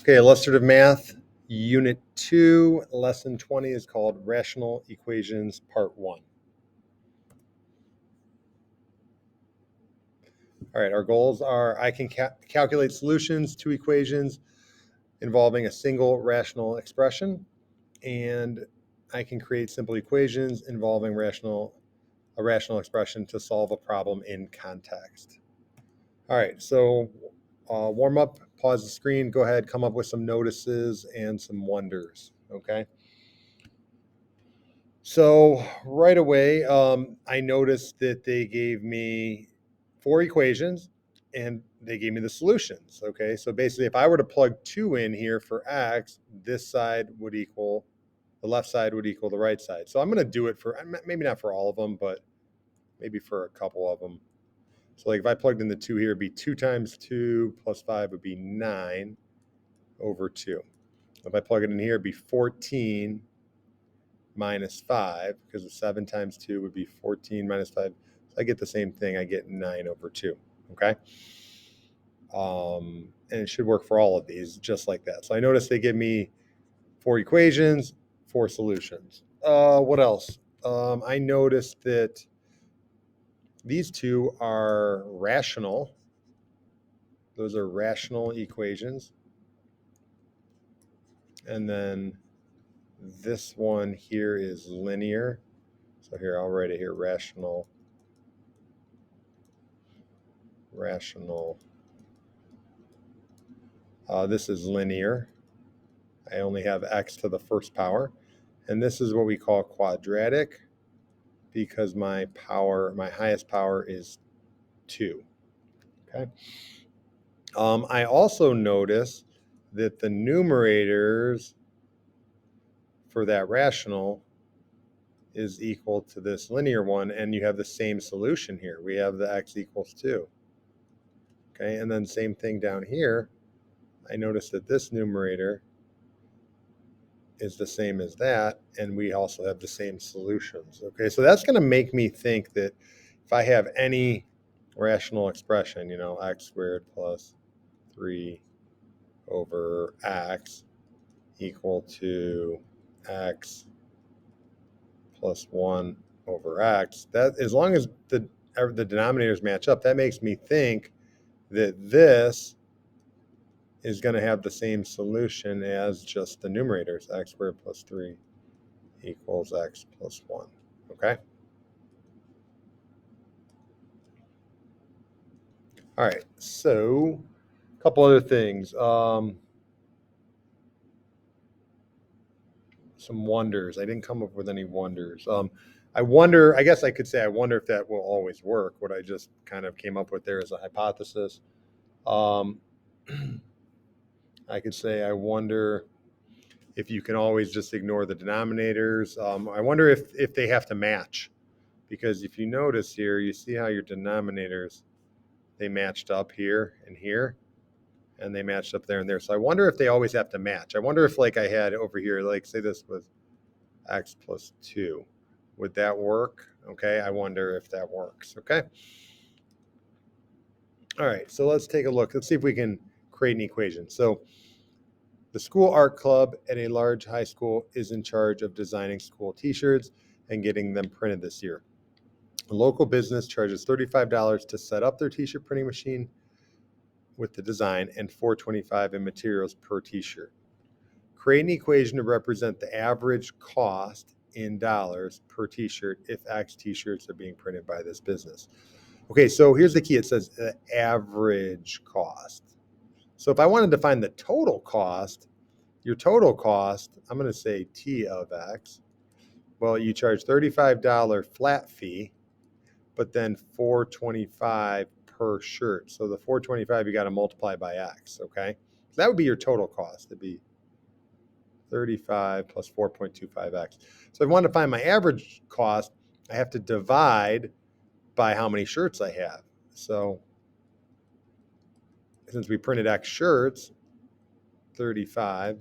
Okay, illustrative math, unit 2, lesson 20 is called Rational Equations, part 1. All right, our goals are I can calculate solutions to equations involving a single rational expression, and I can create simple equations involving a rational expression to solve a problem in context. All right, so warm up, pause the screen, go ahead, come up with some notices and some wonders, okay? So right away, I noticed that they gave me 4 equations and they gave me the solutions. Okay, so basically, if I were to plug 2 in here for x, this side would equal the left side would equal the right side. So I'm going to do it for maybe not for all of them, but maybe for a couple of them. So like if I plugged in the 2 here, it'd be 2 times 2 plus 5 would be 9 over 2. If I plug it in here, it'd be 14 minus 5, because the 7 times 2 would be 14 minus 5. So I get the same thing. I get 9 over 2. Okay. And it should work for all of these just like that. So I noticed they give me 4 equations, 4 solutions. What else? I noticed that these 2 are rational. Those are rational equations. And then this one here is linear. So here, I'll write it here, rational. This is linear. I only have x to the first power. And this is what we call quadratic, because my highest power is 2. Okay. I also notice that the numerators for that rational is equal to this linear one, and you have the same solution here. We have the x equals 2. Okay, and then same thing down here. I notice that this numerator is the same as that, and we also have the same solutions. Okay, so that's going to make me think that if I have any rational expression, x squared plus 3 over x equal to x plus 1 over x, that as long as the denominators match up, that makes me think that this is going to have the same solution as just the numerators. X squared plus 3 equals x plus 1. Okay? All right, so a couple other things. Some wonders. I didn't come up with any wonders. I guess I could say I wonder if that will always work. What I just kind of came up with there is a hypothesis. I could say I wonder if you can always just ignore the denominators. I wonder if they have to match, because if you notice here, you see how your denominators, they matched up here and here, and they matched up there and there. So I wonder if they always have to match. I wonder if, like I had over here, like say this was x plus 2. Would that work? Okay, I wonder if that works. Okay. All right, so let's take a look. Let's see if we can create an equation. So the school art club at a large high school is in charge of designing school t-shirts and getting them printed this year. A local business charges $35 to set up their t-shirt printing machine with the design and $4.25 in materials per t-shirt. Create an equation to represent the average cost in dollars per t-shirt if X t-shirts are being printed by this business. Okay, so here's the key. It says the average cost. So if I wanted to find the total cost, your total cost, I'm going to say T of X. Well, you charge $35 flat fee, but then $4.25 per shirt. So the $4.25 you got to multiply by X, okay? So that would be your total cost. It'd be 35 plus 4.25x. So if I want to find my average cost, I have to divide by how many shirts I have. So since we printed X shirts, 35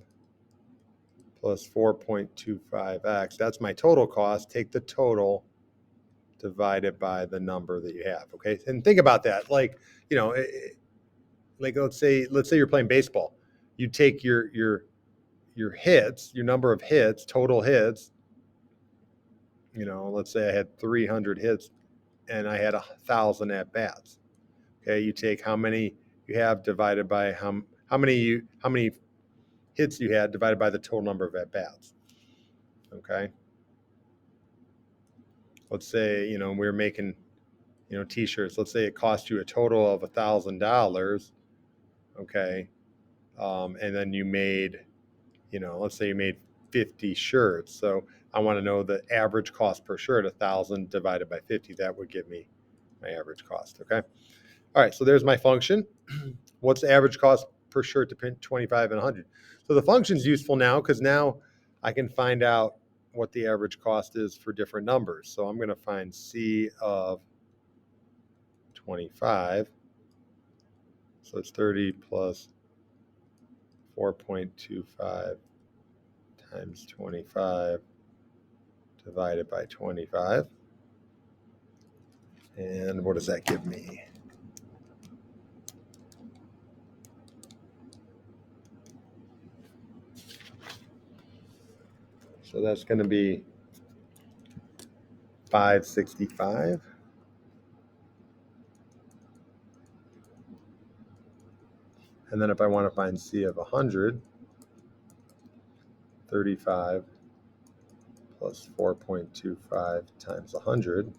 plus 4.25x, that's my total cost. Take the total divided by the number that you have, okay? And think about that. Like, like let's say you're playing baseball. you take your hits, your number of hits, total hits. Let's say I had 300 hits and I had 1,000 at bats. Okay, you take how many you have divided by how many hits you had divided by the total number of at bats. Okay, let's say we're making t-shirts. Let's say it cost you a total of $1,000. Okay, and then you made let's say you made 50 shirts. So I want to know the average cost per shirt. 1,000 divided by 50. That would give me my average cost. Okay. All right. So there's my function. What's the average cost per shirt to print 25 and 100? So the function's useful now because now I can find out what the average cost is for different numbers. So I'm going to find C of 25. So it's 30 plus 4.25 times 25 divided by 25. And what does that give me? So that's going to be 565. And then if I want to find C of 100, 35 plus 4.25 times 100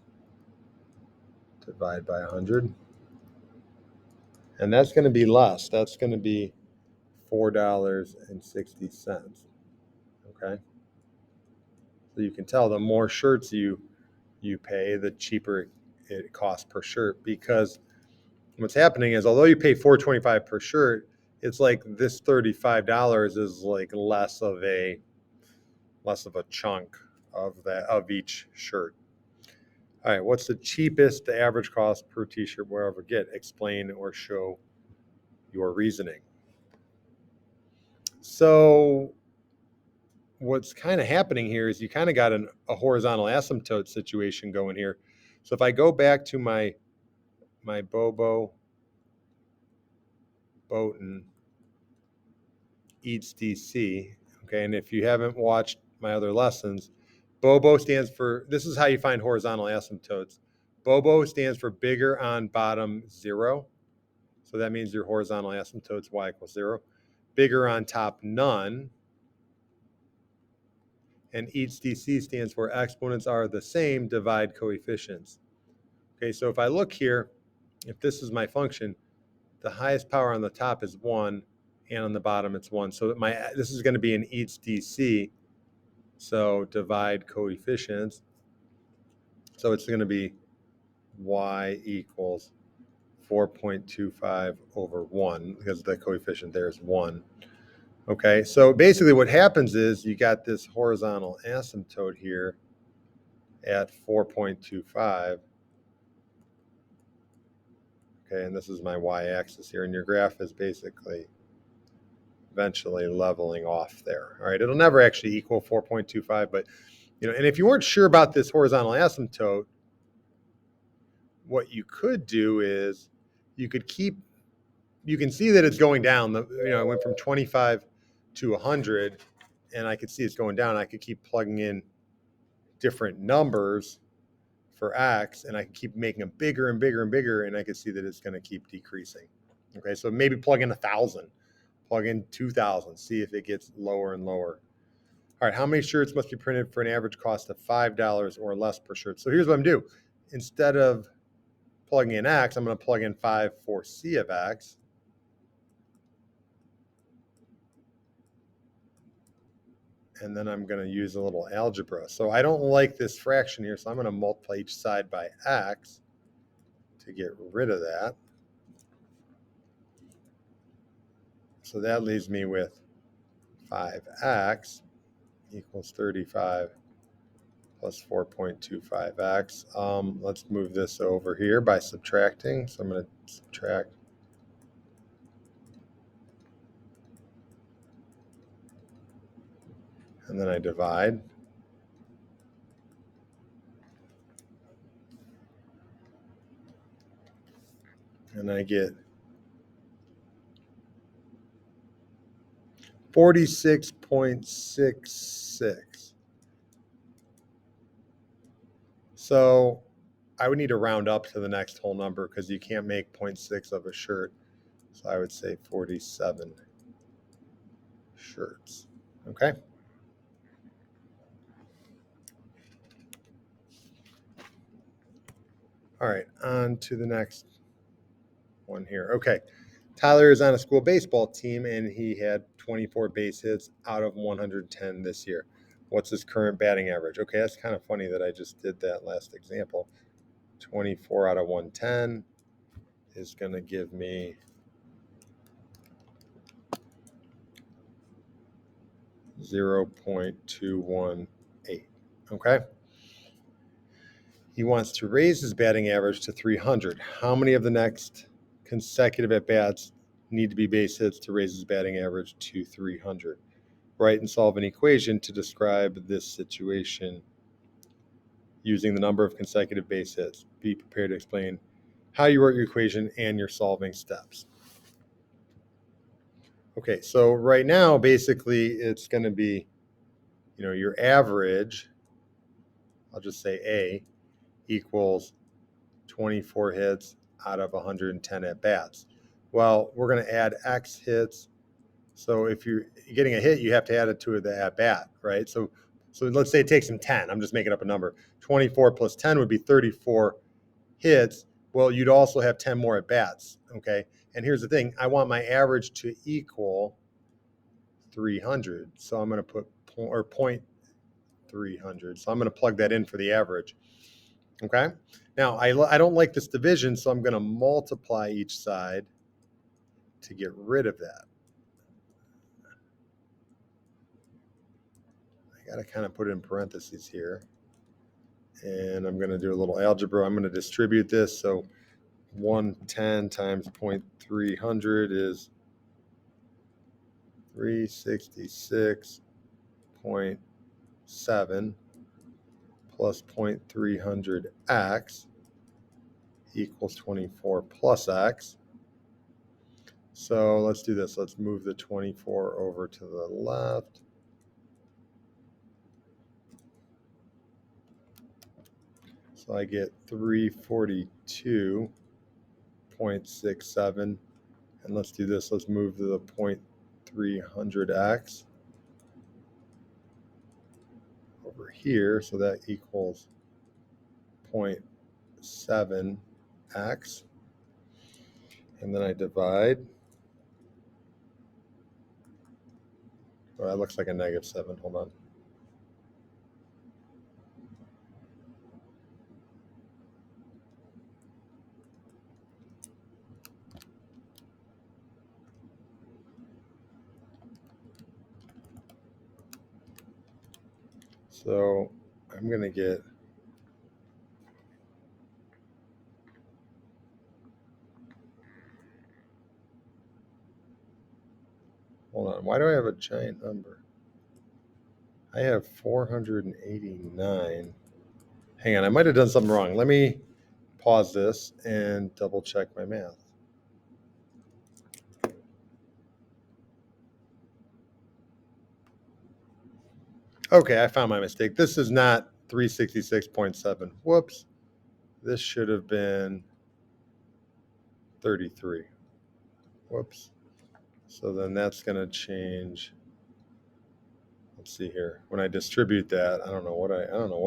divide by 100. And that's going to be less. That's going to be $4.60. Okay. So you can tell the more shirts you pay, the cheaper it costs per shirt, because what's happening is although you pay $4.25 per shirt, it's like this $35 is like less of a chunk of each shirt. All right, what's the cheapest, the average cost per t-shirt we'll ever get? Explain or show your reasoning. So what's kind of happening here is you kind of got a horizontal asymptote situation going here. So if I go back to my Bobo Boatin eats DC, okay, and if you haven't watched my other lessons, Bobo stands for, this is how you find horizontal asymptotes. Bobo stands for bigger on bottom 0. So that means your horizontal asymptotes y equals 0. Bigger on top none. And each DC stands for exponents are the same, divide coefficients. Okay, so if I look here, if this is my function, the highest power on the top is 1, and on the bottom it's 1. So this is going to be an each DC. So divide coefficients. So it's going to be y equals 4.25 over 1, because the coefficient there is 1. Okay, so basically what happens is you got this horizontal asymptote here at 4.25. Okay, and this is my y-axis here, and your graph is basically eventually leveling off there. All right, it'll never actually equal 4.25, but and if you weren't sure about this horizontal asymptote, what you could do is you can see that it's going down. It went from 25 to 100, and I could see it's going down. I could keep plugging in different numbers for x, and I can keep making them bigger and bigger and bigger, and I can see that it's going to keep decreasing. Okay, so maybe plug in 1,000, plug in 2,000, see if it gets lower and lower. All right, how many shirts must be printed for an average cost of $5 or less per shirt? So here's what I'm going to do. Instead of plugging in x, I'm going to plug in 5 for C of x. And then I'm going to use a little algebra. So I don't like this fraction here, so I'm going to multiply each side by x to get rid of that. So that leaves me with 5x equals 35 plus 4.25x. Let's move this over here by subtracting. So I'm going to subtract. And then I divide. And I get 46.66. So I would need to round up to the next whole number because you can't make 0.6 of a shirt. So I would say 47 shirts. Okay. All right, on to the next one here. Okay. Tyler is on a school baseball team and he had 24 base hits out of 110 this year. What's his current batting average? Okay, that's kind of funny that I just did that last example. 24 out of 110 is going to give me 0.218. Okay. He wants to raise his batting average to 300. How many of the next consecutive at-bats need to be base hits to raise his batting average to 300? Write and solve an equation to describe this situation using the number of consecutive base hits. Be prepared to explain how you wrote your equation and your solving steps. Okay, so right now, basically, it's going to be, your average, I'll just say A, equals 24 hits out of 110 at-bats. Well, we're going to add X hits. So if you're getting a hit, you have to add it to the at-bat, right? So let's say it takes him 10. I'm just making up a number. 24 plus 10 would be 34 hits. Well, you'd also have 10 more at-bats, okay? And here's the thing. I want my average to equal 300. So I'm going to put point 300. So I'm going to plug that in for the average. Okay. Now I don't like this division, so I'm going to multiply each side to get rid of that. I got to kind of put it in parentheses here. And I'm going to do a little algebra. I'm going to distribute this. So 110 times 0.300 is 366.7 plus 0.300x equals 24 plus x. So let's do this. Let's move the 24 over to the left. So I get 342.67. And let's do this. Let's move the 0.300x over here. So that equals 0.7x. And then I divide. Oh, that looks like a -7. Hold on. So I'm going to get hold on. Why do I have a giant number? I have 489. Hang on. I might have done something wrong. Let me pause this and double check my math. Okay, I found my mistake. This is not 366.7. Whoops. This should have been 33. Whoops. So then that's going to change. Let's see here. When I distribute that, I don't know what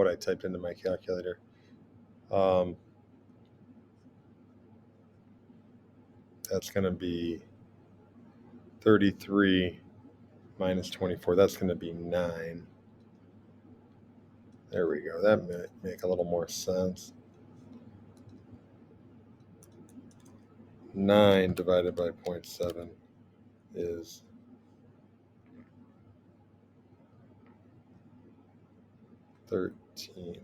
I typed into my calculator. That's going to be 33 minus 24. That's going to be 9. There we go. That might make a little more sense. 9 divided by 0.7 is 13.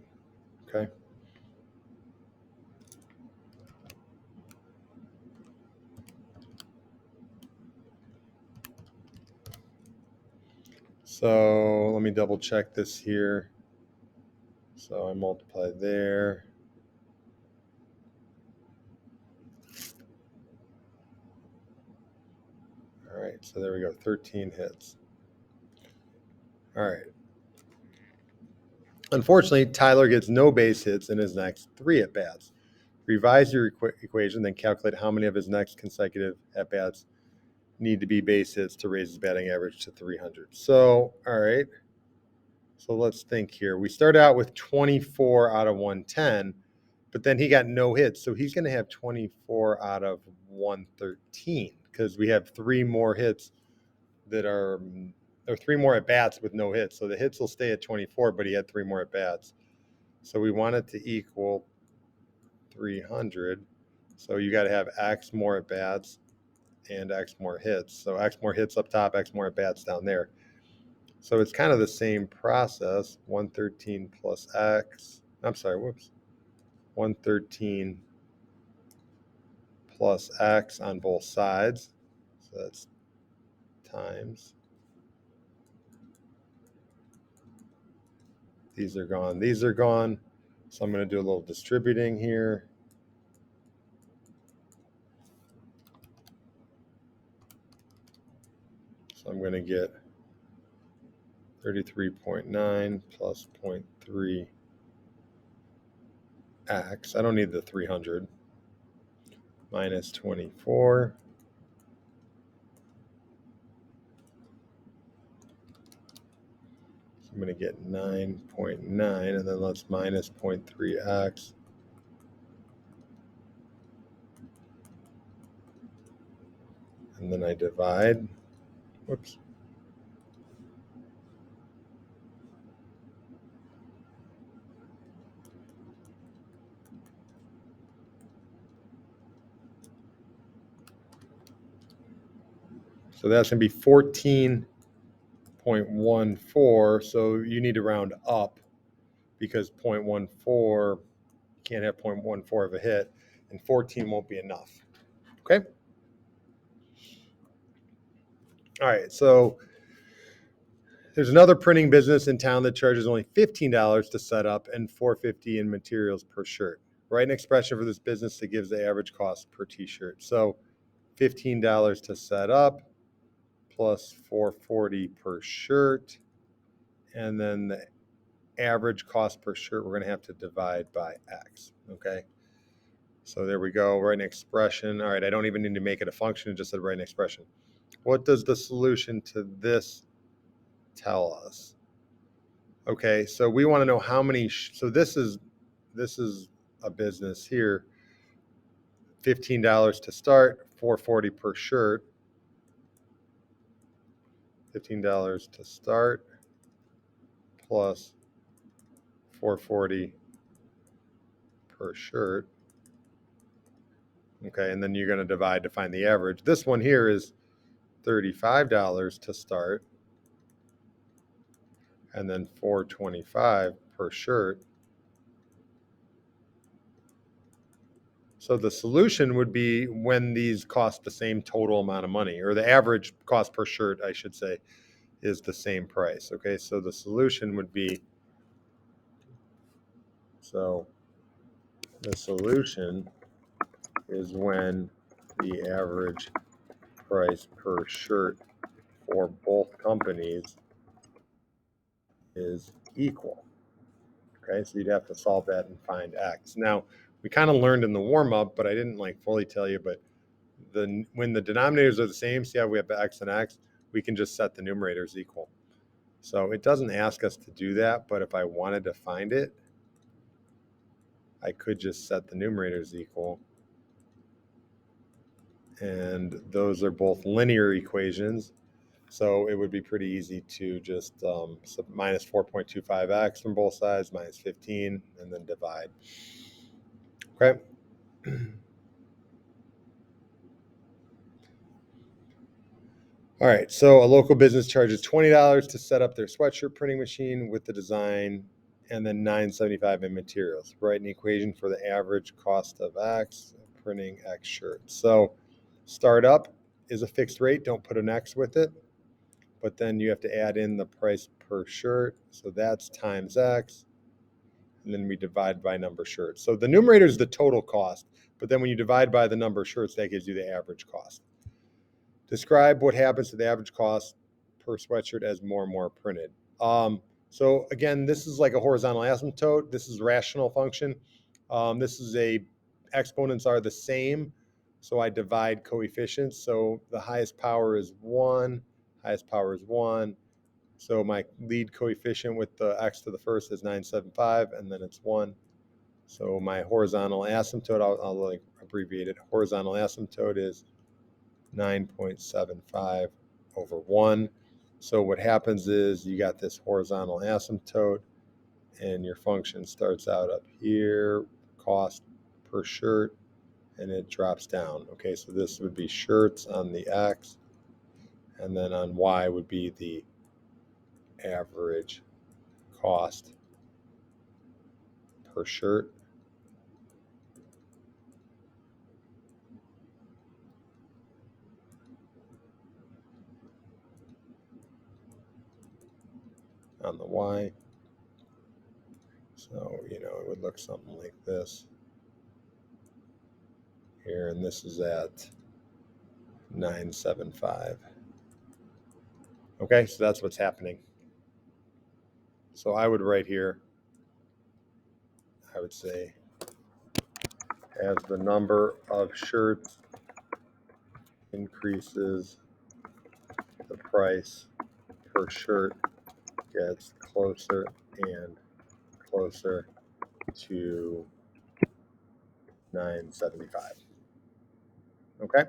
Okay. So let me double check this here. So I multiply there. All right, so there we go, 13 hits. All right. Unfortunately, Tyler gets no base hits in his next 3 at-bats. Revise your equation, then calculate how many of his next consecutive at-bats need to be base hits to raise his batting average to 300. So, all right. So let's think here. We start out with 24 out of 110, but then he got no hits. So he's going to have 24 out of 113 because we have 3 more hits that are, or 3 more at bats with no hits. So the hits will stay at 24, but he had 3 more at bats. So we want it to equal 300. So you got to have X more at bats and X more hits. So X more hits up top, X more at bats down there. So it's kind of the same process. 113 plus X. I'm sorry, whoops. 113 plus X on both sides. So that's times. These are gone. These are gone. So I'm going to do a little distributing here. So I'm going to get 33.9 plus 0.3 X. I don't need the 300. Minus 24. So I'm going to get 9.9, and then let's minus 0.3X. And then I divide. Whoops. So that's going to be 14.14. So you need to round up because 0.14, you can't have 0.14 of a hit, and 14 won't be enough. Okay? All right, so there's another printing business in town that charges only $15 to set up and $4.50 in materials per shirt. Write an expression for this business that gives the average cost per t-shirt. So $15 to set up plus $4.40 per shirt. And then the average cost per shirt, we're going to have to divide by X. Okay. So there we go. Write an expression. All right. I don't even need to make it a function. It just said write an expression. What does the solution to this tell us? Okay. So we want to know how many. So this is a business here. $15 to start, $4.40 per shirt. $15 to start plus $4.40 per shirt. Okay, and then you're going to divide to find the average. This one here is $35 to start, and then $4.25 per shirt. So the solution would be when these cost the same total amount of money, or the average cost per shirt, I should say, is the same price. Okay, so the solution would be, so the solution is when the average price per shirt for both companies is equal. Okay, so you'd have to solve that and find X. Now, we kind of learned in the warm-up, but I didn't fully tell you, but when the denominators are the same, see how we have X and X, we can just set the numerators equal. So it doesn't ask us to do that, but if I wanted to find it, I could just set the numerators equal. And those are both linear equations. So it would be pretty easy to just minus 4.25x from both sides, minus 15, and then divide. Okay. All right, so a local business charges $20 to set up their sweatshirt printing machine with the design, and then $9.75 in materials. Write an equation for the average cost of X printing X shirts. So startup is a fixed rate. Don't put an X with it. But then you have to add in the price per shirt. So that's times X. And then we divide by number of shirts. So the numerator is the total cost. But then when you divide by the number of shirts, that gives you the average cost. Describe what happens to the average cost per sweatshirt as more and more printed. So again, this is like a horizontal asymptote. This is rational function. This is exponents are the same. So I divide coefficients. So the highest power is 1, highest power is 1. So my lead coefficient with the x to the first is 975, and then it's 1. So my horizontal asymptote, I'll like abbreviate it. Horizontal asymptote is 9.75 over 1. So what happens is you got this horizontal asymptote, and your function starts out up here, cost per shirt, and it drops down. Okay, so this would be shirts on the x, and then on y would be the average cost per shirt. On the y. So, it would look something like this here, and this is at 975. Okay, so that's what's happening. So I would write here, I would say, as the number of shirts increases, the price per shirt gets closer and closer to 975. Okay?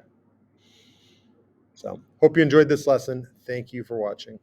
So, hope you enjoyed this lesson. Thank you for watching.